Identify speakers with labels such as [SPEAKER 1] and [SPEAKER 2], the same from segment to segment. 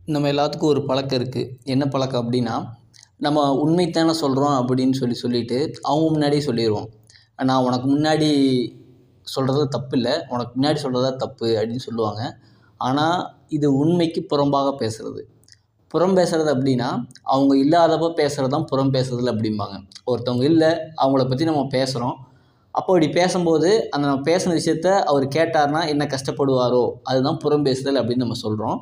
[SPEAKER 1] நம்ம எல்லாத்துக்கும் ஒரு பழக்கம் இருக்குது. என்ன பழக்கம் அப்படின்னா, நம்ம உண்மைத்தானே சொல்கிறோம் அப்படின்னு சொல்லிட்டு அவங்க முன்னாடியே சொல்லிடுவோம். நான் உனக்கு முன்னாடி சொல்கிறது தப்பு இல்லை, உனக்கு முன்னாடி சொல்கிறது தான் தப்பு அப்படின்னு சொல்லுவாங்க. ஆனால் இது உண்மைக்கு புறம்பாக பேசுகிறது. புறம் பேசுகிறது அப்படின்னா, அவங்க இல்லாதப்போ பேசுகிறது தான் புறம் பேசுறதில்ல அப்படிம்பாங்க. ஒருத்தவங்க இல்லை, அவங்கள பற்றி நம்ம பேசுகிறோம். அப்போ இப்படி பேசும்போது அந்த நம்ம பேசின விஷயத்த அவர் கேட்டார்னா என்ன கஷ்டப்படுவாரோ அதுதான் புறம் பேசுதல் அப்படின்னு நம்ம சொல்கிறோம்.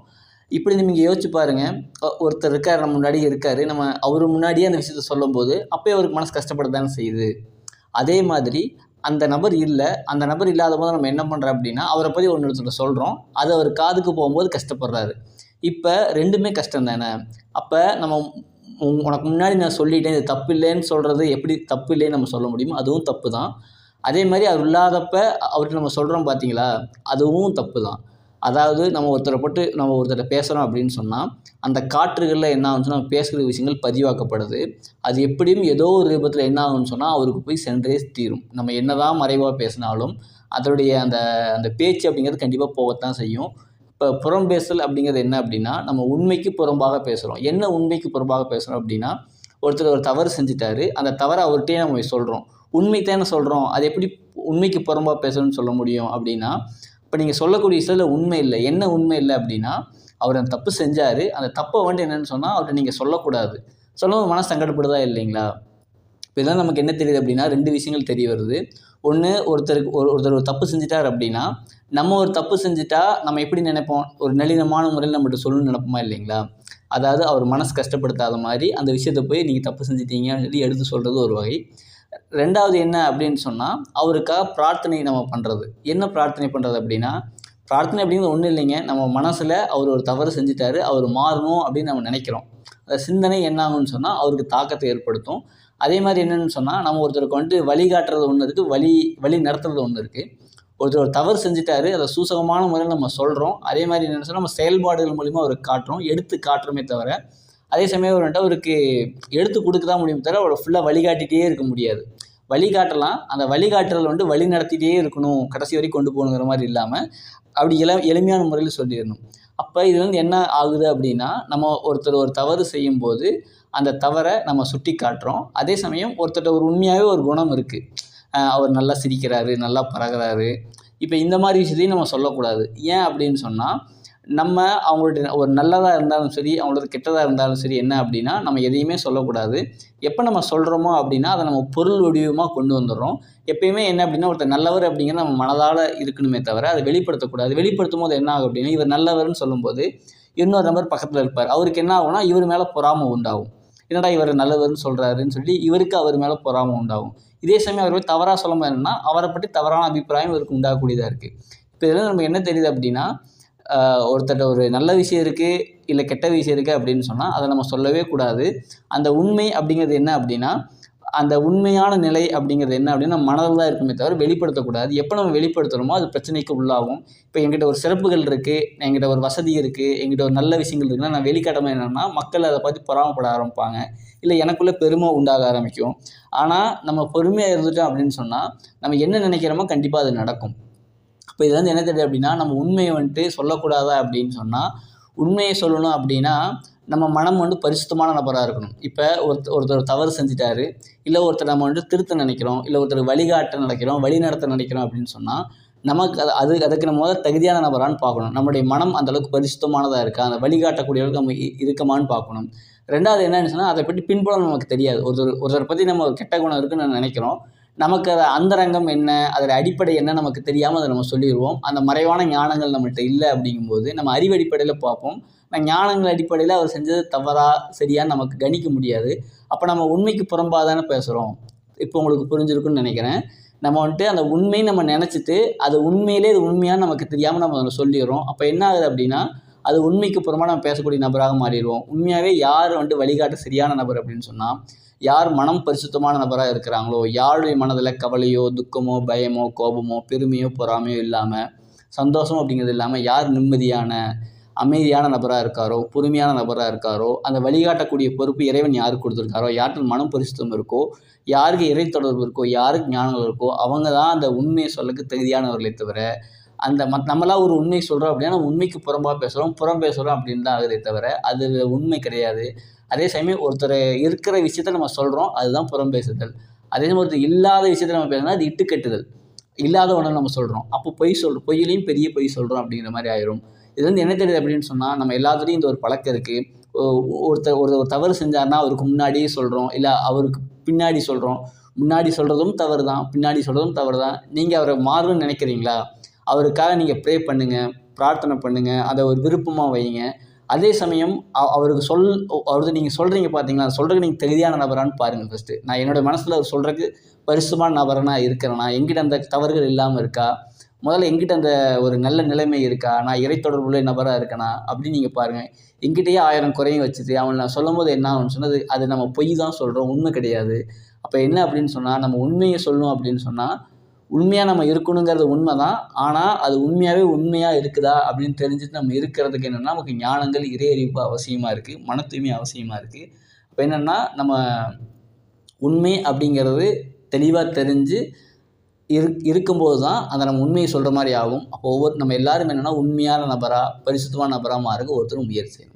[SPEAKER 1] இப்படி நீங்கள் யோசிச்சு பாருங்கள். ஒருத்தர் இருக்கார், நம்ம முன்னாடியே இருக்கார், நம்ம அவர் முன்னாடியே அந்த விஷயத்த சொல்லும்போது அப்போயே அவருக்கு மனசு கஷ்டப்பட தானே செய்யுது. அதே மாதிரி அந்த நபர் இல்லை, அந்த நபர் இல்லாத போது நம்ம என்ன பண்ணுறோம் அப்படின்னா அவரை பற்றி ஒருத்தர் சொல்கிறோம், அது அவர் காதுக்கு போகும்போது கஷ்டப்படுறாரு. இப்போ ரெண்டுமே கஷ்டம் தானே. அப்போ நம்ம உனக்கு முன்னாடி நான் சொல்லிட்டேன், இது தப்பு இல்லைன்னு சொல்கிறது எப்படி தப்பு இல்லைன்னு நம்ம சொல்ல முடியுமோ அதுவும் தப்பு தான். அதே மாதிரி அவர் இல்லாதப்ப அவர்கிட்ட நம்ம சொல்கிறோம் பார்த்தீங்களா, அதுவும் தப்பு தான். அதாவது நம்ம ஒருத்தர்கிட்ட பேசுகிறோம் அப்படின்னு சொன்னால் அந்த காற்றுகளில் என்ன ஆகுன்னு சொன்னால் நம்ம பேசுகிற விஷயங்கள் பதிவாக்கப்படுது. அது எப்படியும் ஏதோ ஒரு விபத்தில் என்ன ஆகுன்னு சொன்னால் அவருக்கு போய் சென்றே தீரும். நம்ம என்ன தான் மறைவாக பேசினாலும் அதனுடைய அந்த அந்த பேச்சு அப்படிங்கிறது கண்டிப்பாக போகத்தான் செய்யும். இப்போ புறம் பேசல் அப்படிங்கிறது என்ன அப்படின்னா, நம்ம உண்மைக்கு புறம்பாக பேசுகிறோம். என்ன உண்மைக்கு புறம்பாக பேசுகிறோம் அப்படின்னா, ஒருத்தர் ஒரு தவறு செஞ்சுட்டாரு, அந்த தவறை அவர்கிட்டயே நம்ம சொல்கிறோம். உண்மை தானே சொல்கிறோம், அது எப்படி உண்மைக்கு புறம்பாக பேசணும்னு சொல்ல முடியும் அப்படின்னா, இப்போ நீங்கள் சொல்லக்கூடிய விஷயத்தில் உண்மை இல்லை. என்ன உண்மை இல்லை அப்படின்னா, அவர் அந்த தப்பு செஞ்சார், அந்த தப்பை என்னென்னு சொன்னால் அவர்கிட்ட நீங்கள் சொல்லக்கூடாது. சொல்லும்போது மனசு சங்கடப்படுதா இல்லைங்களா? இப்போ இதெல்லாம் நமக்கு என்ன தெரியுது அப்படின்னா, 2 விஷயங்கள் தெரிய வருது. ஒன்று, ஒருத்தர் ஒரு தப்பு செஞ்சிட்டார் அப்படின்னா, நம்ம ஒரு தப்பு செஞ்சுட்டா நம்ம எப்படி நினைப்போம், ஒரு நளினமான முறையில் நம்மகிட்ட சொல்லணும்னு நினைப்போமா இல்லைங்களா? அதாவது அவர் மனசு கஷ்டப்படுத்தாத மாதிரி அந்த விஷயத்தை போய் நீங்கள் தப்பு செஞ்சிட்டீங்கன்னு சொல்லி எடுத்து சொல்கிறது ஒரு வகை. 2வது என்ன அப்படின்னு சொன்னால், அவருக்காக பிரார்த்தனை நம்ம பண்ணுறது. என்ன பிரார்த்தனை பண்ணுறது அப்படின்னா, பிரார்த்தனை அப்படிங்கிறது ஒன்றும் இல்லைங்க. நம்ம மனசில் அவர் ஒரு தவறு செஞ்சுட்டாரு, அவர் மாறணும் அப்படின்னு நம்ம நினைக்கிறோம். அந்த சிந்தனை என்ன ஆகும்னு சொன்னால் அவருக்கு தாக்கத்தை ஏற்படுத்தும். அதே மாதிரி என்னென்னு சொன்னால், நம்ம ஒருத்தருக்கு வழிகாட்டுறது ஒன்று இருக்குது, வழி நடத்துறது ஒன்று இருக்குது. ஒருத்தர் ஒரு தவறு செஞ்சுட்டாரு, அதை சூசகமான முறையில் நம்ம சொல்கிறோம். அதே மாதிரி என்னென்னு சொன்னால் நம்ம செயல்பாடுகள் மூலிமா அவருக்கு காட்டுறோம், எடுத்து காட்டுறோமே தவிர அதே சமயம் அவருக்கு எடுத்து கொடுக்க தான் முடியுமே தவிர அவரை ஃபுல்லாக வழிகாட்டிகிட்டே இருக்க முடியாது. வழிகாட்டலாம், அந்த வழிகாட்டுதல் வழி நடத்திகிட்டே இருக்கணும், கடைசி வரைக்கும் கொண்டு போகணுங்கிற மாதிரி இல்லாமல் அப்படி எளிமையான முறையில் சொல்லிடணும். அப்போ இது என்ன ஆகுது அப்படின்னா, நம்ம ஒருத்தர் ஒரு தவறு செய்யும்போது அந்த தவறை நம்ம சுட்டி காட்டுறோம். அதே சமயம் ஒருத்தர்கிட்ட ஒரு உண்மையாகவே ஒரு குணம் இருக்குது, அவர் நல்லா சிரிக்கிறாரு, நல்லா பழகுறாரு. இப்போ இந்த மாதிரி விஷயத்தையும் நம்ம சொல்லக்கூடாது. ஏன் அப்படின்னு சொன்னால், நம்ம அவங்களுடைய ஒரு நல்லதாக இருந்தாலும் சரி, அவங்களோட கெட்டதாக இருந்தாலும் சரி என்ன அப்படின்னா, நம்ம எதையுமே சொல்லக்கூடாது. எப்போ நம்ம சொல்கிறோமோ அப்படின்னா அதை நம்ம பொருள் வடிவமாக கொண்டு வந்துடுறோம். எப்பயுமே என்ன அப்படின்னா, ஒருத்தர் நல்லவர் அப்படிங்கிறது நம்ம மனதால் இருக்கணுமே தவிர அதை வெளிப்படுத்தக்கூடாது. வெளிப்படுத்தும் போது என்ன ஆகும் அப்படின்னா, இவர் நல்லவர்னு சொல்லும்போது இன்னொரு நபர் பக்கத்தில் இருப்பார், அவருக்கு என்ன ஆகும்னா இவர் மேலே பொறாமை உண்டாகும். என்னடா இவர் நல்லவர்னு சொல்கிறாருன்னு சொல்லி இவருக்கு அவர் மேலே பொறாமை உண்டாகும். இதே சமயம் அவர் தவறாக சொல்லும்போது என்னன்னா, அவரை பற்றி தவறான அபிப்பிராயம் இவருக்கு உண்டாகக்கூடியதாக இருக்குது. இப்போ இதில் நமக்கு என்ன தெரியுது அப்படின்னா, ஒருத்தர்கிட்ட ஒரு நல்ல விஷயம் இருக்குது, இல்லை கெட்ட விஷயம் இருக்குது அப்படின்னு சொன்னால் அதை நம்ம சொல்லவே கூடாது. அந்த உண்மை அப்படிங்கிறது என்ன அப்படின்னா, அந்த உண்மையான நிலை அப்படிங்கிறது என்ன அப்படின்னா மனதில் தான் இருக்குமே தவிர வெளிப்படுத்தக்கூடாது. எப்போ நம்ம வெளிப்படுத்துகிறோமோ அது பிரச்சனைக்கு உள்ளாகும். இப்போ என்கிட்ட ஒரு சிறப்புகள் இருக்குது, என்கிட்ட ஒரு வசதி இருக்குது, என்கிட்ட ஒரு நல்ல விஷயங்கள் இருக்குன்னா நான் வெளிக்காட்டாமல் என்னென்னா மக்கள் அதை பார்த்து பொறாமப்பட ஆரம்பிப்பாங்க, இல்லை எனக்குள்ளே பெருமை உண்டாக ஆரம்பிக்கும். ஆனால் நம்ம பொறுமையாக இருந்துட்டோம் அப்படின்னு சொன்னால் நம்ம என்ன நினைக்கிறோமோ கண்டிப்பாக அது நடக்கும். இப்போ இது என்ன தெரியுது அப்படின்னா, நம்ம உண்மையை சொல்லக்கூடாதா அப்படின்னு சொன்னால், உண்மையை சொல்லணும் அப்படின்னா நம்ம மனம் பரிசுத்தமான நபராக இருக்கணும். இப்போ ஒருத்தர் தவறு செஞ்சுட்டாரு, இல்லை ஒருத்தர் நம்ம திருத்த நினைக்கிறோம், இல்லை ஒருத்தர் வழிகாட்ட நினைக்கிறோம், வழி நடத்த நினைக்கிறோம் அப்படின்னு சொன்னால் நமக்கு அதுக்கு நம்ம தகுதியான நபரான்னு பார்க்கணும். நம்முடைய மனம் அந்தளவுக்கு பரிசுத்தமானதாக இருக்கா, அந்த வழிகாட்டக்கூடிய அளவுக்கு நம்ம இருக்கமான்னு பார்க்கணும். 2வது என்னன்னு சொன்னால், அதை பற்றி பின்புலம் நமக்கு தெரியாது. ஒருத்தரை பற்றி நம்ம ஒரு கெட்ட குணம் இருக்குன்னு நினைக்கிறோம், நமக்கு அது அந்தரங்கம் என்ன, அதோட அடிப்படை என்ன நமக்கு தெரியாமல் அதை நம்ம சொல்லிடுவோம். அந்த மறைவான ஞானங்கள் நம்மள்கிட்ட இல்லை அப்படிங்கும்போது நம்ம அறிவு அடிப்படையில் பார்ப்போம். ஞானங்கள் அடிப்படையில் அவர் செஞ்சது தவறா சரியான்னு நமக்கு கணிக்க முடியாது. அப்போ நம்ம உண்மைக்கு புறம்பாக தானே பேசுகிறோம். இப்போ உங்களுக்கு புரிஞ்சிருக்குன்னு நினைக்கிறேன். நம்ம அந்த உண்மையை நம்ம நினச்சிட்டு அது உண்மையிலே இது உண்மையான்னு நமக்கு தெரியாமல் நம்ம அதை சொல்லிடுறோம். அப்போ என்ன ஆகுது அப்படின்னா, அது உண்மைக்கு புறமாக நம்ம பேசக்கூடிய நபராக மாறிடுவோம். உண்மையாகவே யார் வழிகாட்ட சரியான நபர் அப்படின்னு சொன்னால், யார் மனம் பரிசுத்தமான நபராக இருக்கிறாங்களோ, யாருடைய மனதில் கவலையோ, துக்கமோ, பயமோ, கோபமோ, பெருமையோ, பொறாமையோ இல்லாமல், சந்தோஷம் அப்படிங்கிறது இல்லாமல் யார் நிம்மதியான அமைதியான நபராக இருக்காரோ, பொறுமையான நபராக இருக்காரோ, அந்த வழிகாட்டக்கூடிய பொறுப்பு இறைவன் யாருக்கு கொடுத்துருக்காரோ, யார்கிட்ட மனம் பரிசுத்தம் இருக்கோ, யாருக்கு இறை தொடர்பு இருக்கோ, யாருக்கு ஞானம் இருக்கோ, அவங்க தான் அந்த உண்மையை சொல்லக்கு தகுதியானவர்களே தவிர அந்த நம்மளாம் ஒரு உண்மை சொல்கிறோம் அப்படின்னா நம்ம உண்மைக்கு புறம்பாக பேசுகிறோம், புறம் பேசுகிறோம் அப்படின்னு தான் ஆகுதே தவிர அது உண்மை கிடையாது. அதே சமயம் ஒருத்தர் இருக்கிற விஷயத்த நம்ம சொல்கிறோம், அதுதான் புறம் பேசுதல். அதே சமயம் ஒருத்தர் இல்லாத விஷயத்த நம்ம பேசுனா அது இட்டுக்கட்டுதல். இல்லாத ஒன்றை நம்ம சொல்கிறோம், அப்போ பொய்யிலையும் பெரிய பொய் சொல்கிறோம் அப்படிங்கிற மாதிரி ஆயிரும். இது வந்து என்ன தெரியுது அப்படின்னு சொன்னால், நம்ம எல்லாத்துலேயும் இந்த ஒரு பழக்கம் இருக்குது. ஒரு தவறு செஞ்சாருன்னா அவருக்கு முன்னாடியே சொல்கிறோம், இல்லை அவருக்கு பின்னாடி சொல்கிறோம். முன்னாடி சொல்கிறதும் தவறு தான், பின்னாடி சொல்கிறதும் தவறு தான். நீங்கள் அவரை மாறணும்னு நினைக்கிறீங்களா? அவருக்காக நீங்கள் ப்ரே பண்ணுங்கள், பிரார்த்தனை பண்ணுங்கள், அதை ஒரு விருப்பமாக வைங்க. அதே சமயம் அவருக்கு அவருக்கு நீங்கள் சொல்கிறீங்க பார்த்தீங்களா, சொல்கிறதுக்கு நீங்கள் தகுதியான நபரான்னு பாருங்கள் ஃபஸ்ட்டு. நான் என்னோடய மனசில் அவர் சொல்கிறதுக்கு பரிசுத்தமான நபராக இருக்கிறேனா, என்கிட்ட அந்த தவறுகள் இல்லாமல் இருக்கா, முதல்ல என்கிட்ட அந்த ஒரு நல்ல நிலைமை இருக்கா, நான் இறை தொடர்புள்ள நபராக இருக்கேனா அப்படின்னு நீங்கள் பாருங்கள். என்கிட்டயே 1000 குறையும் வச்சுட்டு அவன் நான் சொல்லும்போது என்ன ஆகும்னு சொன்னது, அது நம்ம பொய் தான் சொல்கிறோம், உண்மை கிடையாது. அப்போ என்ன அப்படின்னு சொன்னால், நம்ம உண்மையை சொல்லணும் அப்படின்னு சொன்னால், உண்மையாக நம்ம இருக்கணுங்கிறது உண்மை தான். ஆனால் அது உண்மையாக இருக்குதா அப்படின்னு தெரிஞ்சுட்டு நம்ம இருக்கிறதுக்கு என்னென்னா, நமக்கு ஞானங்கள், இறை அறிவு அவசியமாக இருக்குது, மன தூய்மை அவசியமாக இருக்குது. அப்போ என்னென்னா, நம்ம உண்மை அப்படிங்கிறது தெளிவாக தெரிஞ்சு இருக்கும்போது தான் அதை நம்ம உண்மையை சொல்கிற மாதிரி ஆகும். அப்போ நம்ம எல்லாரும் என்னென்னா உண்மையான நபராக, பரிசுத்தமான நபராக மாறுறதுக்கு ஒருத்தரும் முயற்சி செய்யணும்.